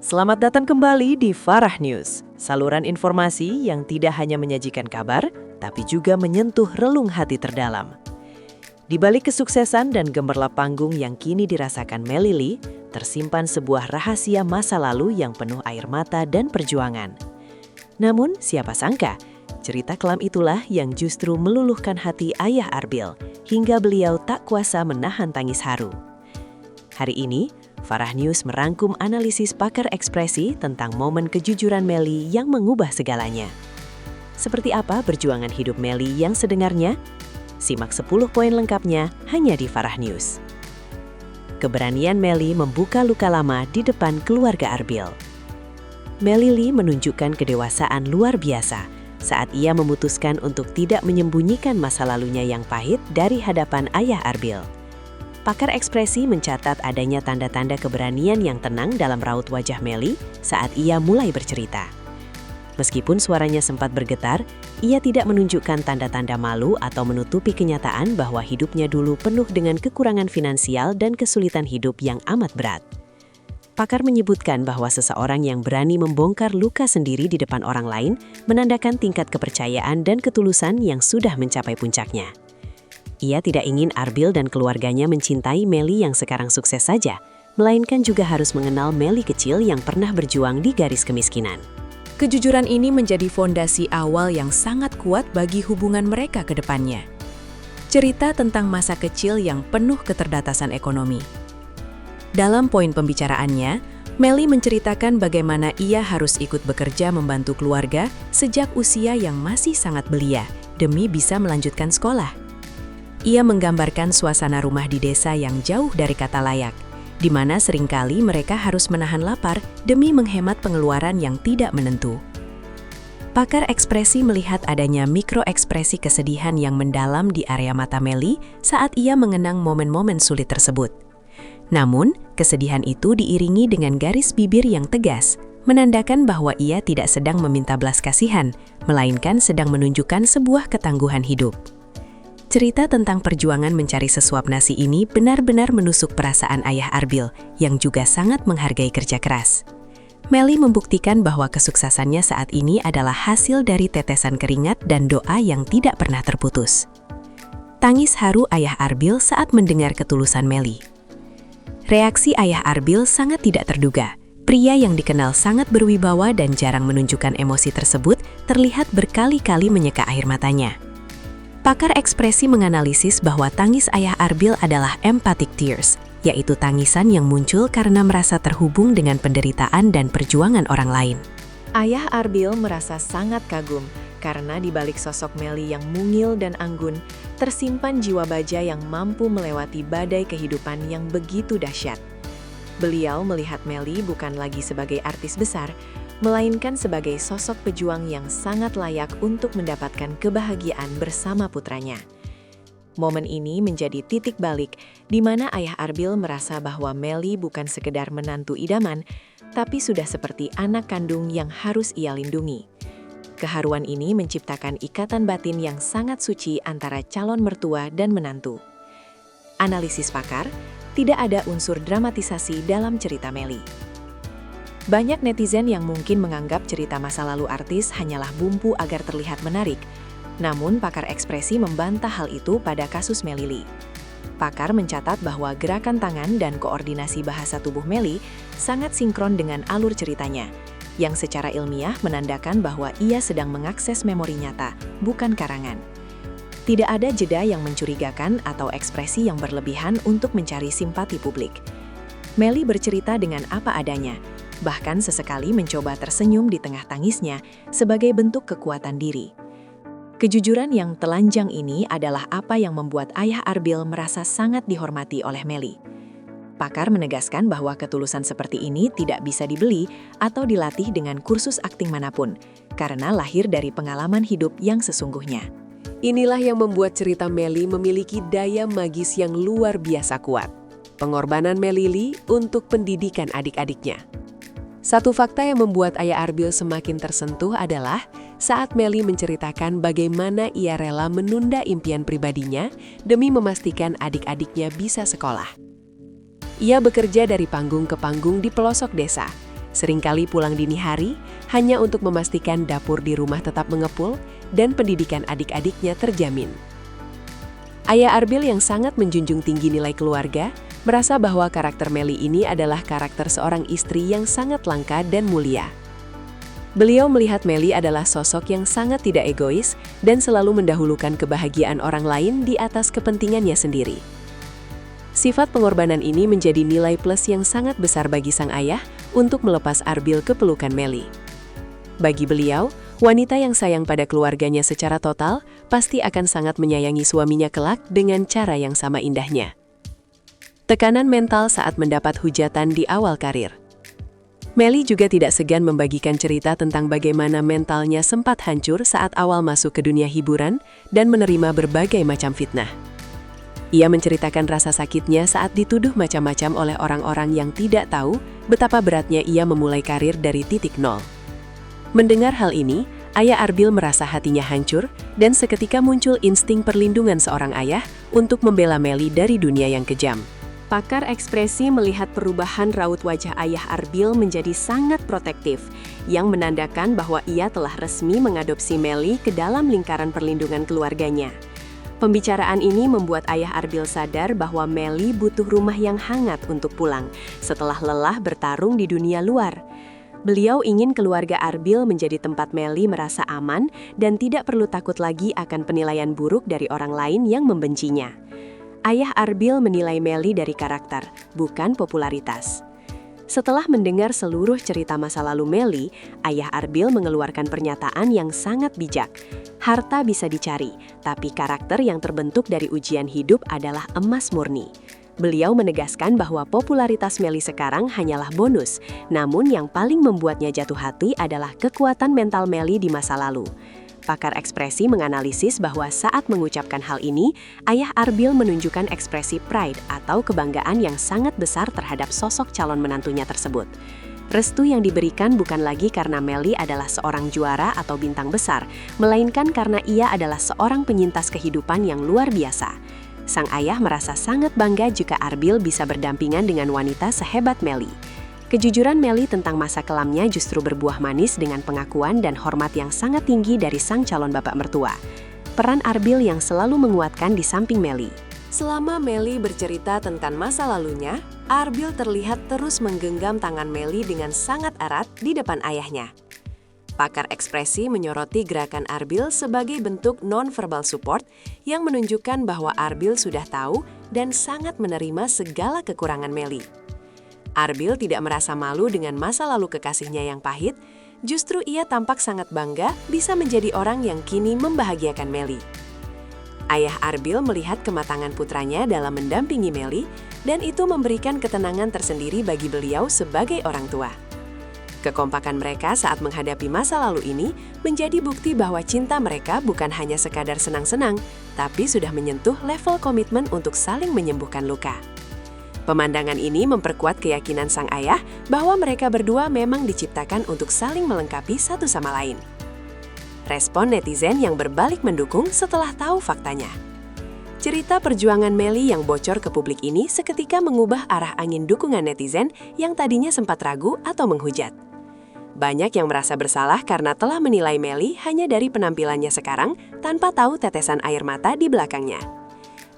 Selamat datang kembali di Farah News, saluran informasi yang tidak hanya menyajikan kabar, tapi juga menyentuh relung hati terdalam. Di balik kesuksesan dan gemerlap panggung yang kini dirasakan Melly Lee, tersimpan sebuah rahasia masa lalu yang penuh air mata dan perjuangan. Namun, siapa sangka, cerita kelam itulah yang justru meluluhkan hati ayah Arbil, hingga beliau tak kuasa menahan tangis haru. Hari ini, Farah News merangkum analisis pakar ekspresi tentang momen kejujuran Melly yang mengubah segalanya. Seperti apa perjuangan hidup Melly yang sedengarnya? Simak 10 poin lengkapnya hanya di Farah News. Keberanian Melly membuka luka lama di depan keluarga Arbil. Melly Lee menunjukkan kedewasaan luar biasa saat ia memutuskan untuk tidak menyembunyikan masa lalunya yang pahit dari hadapan ayah Arbil. Pakar ekspresi mencatat adanya tanda-tanda keberanian yang tenang dalam raut wajah Melly saat ia mulai bercerita. Meskipun suaranya sempat bergetar, ia tidak menunjukkan tanda-tanda malu atau menutupi kenyataan bahwa hidupnya dulu penuh dengan kekurangan finansial dan kesulitan hidup yang amat berat. Pakar menyebutkan bahwa seseorang yang berani membongkar luka sendiri di depan orang lain menandakan tingkat kepercayaan dan ketulusan yang sudah mencapai puncaknya. Ia tidak ingin Arbil dan keluarganya mencintai Melly yang sekarang sukses saja, melainkan juga harus mengenal Melly kecil yang pernah berjuang di garis kemiskinan. Kejujuran ini menjadi fondasi awal yang sangat kuat bagi hubungan mereka ke depannya. Cerita tentang masa kecil yang penuh keterbatasan ekonomi. Dalam poin pembicaraannya, Melly menceritakan bagaimana ia harus ikut bekerja membantu keluarga sejak usia yang masih sangat belia demi bisa melanjutkan sekolah. Ia menggambarkan suasana rumah di desa yang jauh dari kata layak, di mana seringkali mereka harus menahan lapar demi menghemat pengeluaran yang tidak menentu. Pakar ekspresi melihat adanya mikroekspresi kesedihan yang mendalam di area mata Melly saat ia mengenang momen-momen sulit tersebut. Namun, kesedihan itu diiringi dengan garis bibir yang tegas, menandakan bahwa ia tidak sedang meminta belas kasihan, melainkan sedang menunjukkan sebuah ketangguhan hidup. Cerita tentang perjuangan mencari sesuap nasi ini benar-benar menusuk perasaan ayah Arbil yang juga sangat menghargai kerja keras. Melly membuktikan bahwa kesuksesannya saat ini adalah hasil dari tetesan keringat dan doa yang tidak pernah terputus. Tangis haru ayah Arbil saat mendengar ketulusan Melly. Reaksi ayah Arbil sangat tidak terduga. Pria yang dikenal sangat berwibawa dan jarang menunjukkan emosi tersebut terlihat berkali-kali menyeka air matanya. Pakar ekspresi menganalisis bahwa tangis ayah Arbil adalah empathic tears, yaitu tangisan yang muncul karena merasa terhubung dengan penderitaan dan perjuangan orang lain. Ayah Arbil merasa sangat kagum karena di balik sosok Melly yang mungil dan anggun, tersimpan jiwa baja yang mampu melewati badai kehidupan yang begitu dahsyat. Beliau melihat Melly bukan lagi sebagai artis besar, melainkan sebagai sosok pejuang yang sangat layak untuk mendapatkan kebahagiaan bersama putranya. Momen ini menjadi titik balik di mana ayah Arbil merasa bahwa Melly bukan sekedar menantu idaman, tapi sudah seperti anak kandung yang harus ia lindungi. Keharuan ini menciptakan ikatan batin yang sangat suci antara calon mertua dan menantu. Analisis pakar, tidak ada unsur dramatisasi dalam cerita Melly. Banyak netizen yang mungkin menganggap cerita masa lalu artis hanyalah bumbu agar terlihat menarik. Namun, pakar ekspresi membantah hal itu pada kasus Melly Lee. Pakar mencatat bahwa gerakan tangan dan koordinasi bahasa tubuh Melly sangat sinkron dengan alur ceritanya, yang secara ilmiah menandakan bahwa ia sedang mengakses memori nyata, bukan karangan. Tidak ada jeda yang mencurigakan atau ekspresi yang berlebihan untuk mencari simpati publik. Melly bercerita dengan apa adanya, bahkan sesekali mencoba tersenyum di tengah tangisnya sebagai bentuk kekuatan diri. Kejujuran yang telanjang ini adalah apa yang membuat ayah Arbil merasa sangat dihormati oleh Melly. Pakar menegaskan bahwa ketulusan seperti ini tidak bisa dibeli atau dilatih dengan kursus akting manapun, karena lahir dari pengalaman hidup yang sesungguhnya. Inilah yang membuat cerita Melly memiliki daya magis yang luar biasa kuat. Pengorbanan Melly Lee untuk pendidikan adik-adiknya. Satu fakta yang membuat ayah Arbil semakin tersentuh adalah saat Melly menceritakan bagaimana ia rela menunda impian pribadinya demi memastikan adik-adiknya bisa sekolah. Ia bekerja dari panggung ke panggung di pelosok desa, seringkali pulang dini hari hanya untuk memastikan dapur di rumah tetap mengepul dan pendidikan adik-adiknya terjamin. Ayah Arbil yang sangat menjunjung tinggi nilai keluarga, merasa bahwa karakter Melly ini adalah karakter seorang istri yang sangat langka dan mulia. Beliau melihat Melly adalah sosok yang sangat tidak egois dan selalu mendahulukan kebahagiaan orang lain di atas kepentingannya sendiri. Sifat pengorbanan ini menjadi nilai plus yang sangat besar bagi sang ayah untuk melepas Arbil ke pelukan Melly. Bagi beliau, wanita yang sayang pada keluarganya secara total pasti akan sangat menyayangi suaminya kelak dengan cara yang sama indahnya. Tekanan mental saat mendapat hujatan di awal karir. Melly juga tidak segan membagikan cerita tentang bagaimana mentalnya sempat hancur saat awal masuk ke dunia hiburan dan menerima berbagai macam fitnah. Ia menceritakan rasa sakitnya saat dituduh macam-macam oleh orang-orang yang tidak tahu betapa beratnya ia memulai karir dari titik nol. Mendengar hal ini, ayah Arbil merasa hatinya hancur dan seketika muncul insting perlindungan seorang ayah untuk membela Melly dari dunia yang kejam. Pakar ekspresi melihat perubahan raut wajah ayah Arbil menjadi sangat protektif, yang menandakan bahwa ia telah resmi mengadopsi Melly ke dalam lingkaran perlindungan keluarganya. Pembicaraan ini membuat ayah Arbil sadar bahwa Melly butuh rumah yang hangat untuk pulang setelah lelah bertarung di dunia luar. Beliau ingin keluarga Arbil menjadi tempat Melly merasa aman dan tidak perlu takut lagi akan penilaian buruk dari orang lain yang membencinya. Ayah Arbil menilai Melly dari karakter, bukan popularitas. Setelah mendengar seluruh cerita masa lalu Melly, ayah Arbil mengeluarkan pernyataan yang sangat bijak. Harta bisa dicari, tapi karakter yang terbentuk dari ujian hidup adalah emas murni. Beliau menegaskan bahwa popularitas Melly sekarang hanyalah bonus, namun yang paling membuatnya jatuh hati adalah kekuatan mental Melly di masa lalu. Pakar ekspresi menganalisis bahwa saat mengucapkan hal ini, ayah Arbil menunjukkan ekspresi pride atau kebanggaan yang sangat besar terhadap sosok calon menantunya tersebut. Restu yang diberikan bukan lagi karena Melly adalah seorang juara atau bintang besar, melainkan karena ia adalah seorang penyintas kehidupan yang luar biasa. Sang ayah merasa sangat bangga jika Arbil bisa berdampingan dengan wanita sehebat Melly. Kejujuran Melly tentang masa kelamnya justru berbuah manis dengan pengakuan dan hormat yang sangat tinggi dari sang calon bapak mertua. Peran Arbil yang selalu menguatkan di samping Melly. Selama Melly bercerita tentang masa lalunya, Arbil terlihat terus menggenggam tangan Melly dengan sangat erat di depan ayahnya. Pakar ekspresi menyoroti gerakan Arbil sebagai bentuk non-verbal support yang menunjukkan bahwa Arbil sudah tahu dan sangat menerima segala kekurangan Melly. Arbil tidak merasa malu dengan masa lalu kekasihnya yang pahit, justru ia tampak sangat bangga bisa menjadi orang yang kini membahagiakan Melly. Ayah Arbil melihat kematangan putranya dalam mendampingi Melly, dan itu memberikan ketenangan tersendiri bagi beliau sebagai orang tua. Kekompakan mereka saat menghadapi masa lalu ini menjadi bukti bahwa cinta mereka bukan hanya sekadar senang-senang, tapi sudah menyentuh level komitmen untuk saling menyembuhkan luka. Pemandangan ini memperkuat keyakinan sang ayah bahwa mereka berdua memang diciptakan untuk saling melengkapi satu sama lain. Respon netizen yang berbalik mendukung setelah tahu faktanya. Cerita perjuangan Melly yang bocor ke publik ini seketika mengubah arah angin dukungan netizen yang tadinya sempat ragu atau menghujat. Banyak yang merasa bersalah karena telah menilai Melly hanya dari penampilannya sekarang tanpa tahu tetesan air mata di belakangnya.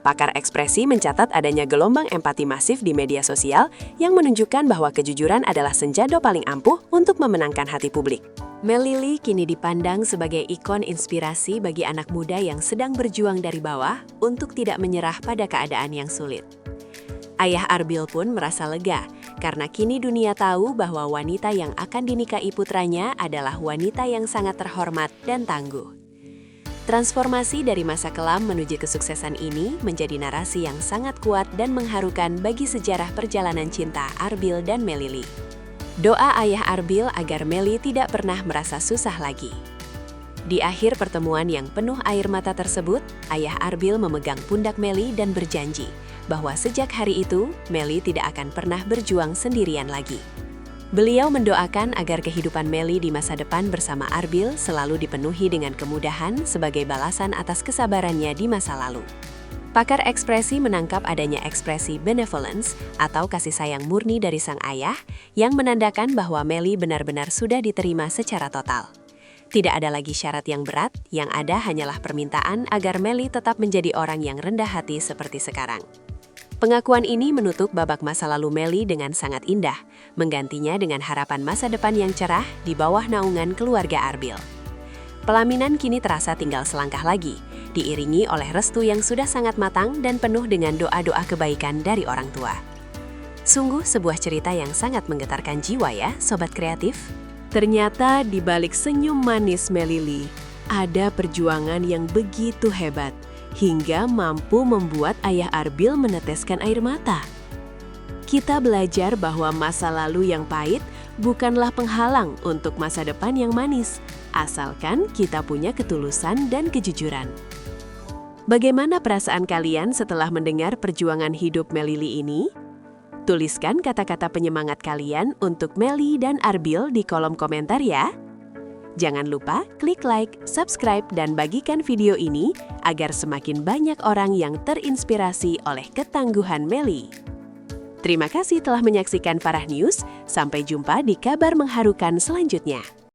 Pakar ekspresi mencatat adanya gelombang empati masif di media sosial yang menunjukkan bahwa kejujuran adalah senjata paling ampuh untuk memenangkan hati publik. Melly Lee kini dipandang sebagai ikon inspirasi bagi anak muda yang sedang berjuang dari bawah untuk tidak menyerah pada keadaan yang sulit. Ayah Arbil pun merasa lega karena kini dunia tahu bahwa wanita yang akan dinikahi putranya adalah wanita yang sangat terhormat dan tangguh. Transformasi dari masa kelam menuju kesuksesan ini menjadi narasi yang sangat kuat dan mengharukan bagi sejarah perjalanan cinta Arbil dan Melly Lee. Doa ayah Arbil agar Melly tidak pernah merasa susah lagi. Di akhir pertemuan yang penuh air mata tersebut, ayah Arbil memegang pundak Melly dan berjanji bahwa sejak hari itu, Melly tidak akan pernah berjuang sendirian lagi. Beliau mendoakan agar kehidupan Melly di masa depan bersama Arbil selalu dipenuhi dengan kemudahan sebagai balasan atas kesabarannya di masa lalu. Pakar ekspresi menangkap adanya ekspresi benevolence atau kasih sayang murni dari sang ayah yang menandakan bahwa Melly benar-benar sudah diterima secara total. Tidak ada lagi syarat yang berat, yang ada hanyalah permintaan agar Melly tetap menjadi orang yang rendah hati seperti sekarang. Pengakuan ini menutup babak masa lalu Melly dengan sangat indah, menggantinya dengan harapan masa depan yang cerah di bawah naungan keluarga Arbil. Pelaminan kini terasa tinggal selangkah lagi, diiringi oleh restu yang sudah sangat matang dan penuh dengan doa-doa kebaikan dari orang tua. Sungguh sebuah cerita yang sangat menggetarkan jiwa ya, Sobat Kreatif. Ternyata di balik senyum manis Melly, ada perjuangan yang begitu hebat, hingga mampu membuat ayah Arbil meneteskan air mata. Kita belajar bahwa masa lalu yang pahit bukanlah penghalang untuk masa depan yang manis, asalkan kita punya ketulusan dan kejujuran. Bagaimana perasaan kalian setelah mendengar perjuangan hidup Melly ini? Tuliskan kata-kata penyemangat kalian untuk Melly dan Arbil di kolom komentar ya. Jangan lupa klik like, subscribe, dan bagikan video ini agar semakin banyak orang yang terinspirasi oleh ketangguhan Melly. Terima kasih telah menyaksikan Farah News. Sampai jumpa di kabar mengharukan selanjutnya.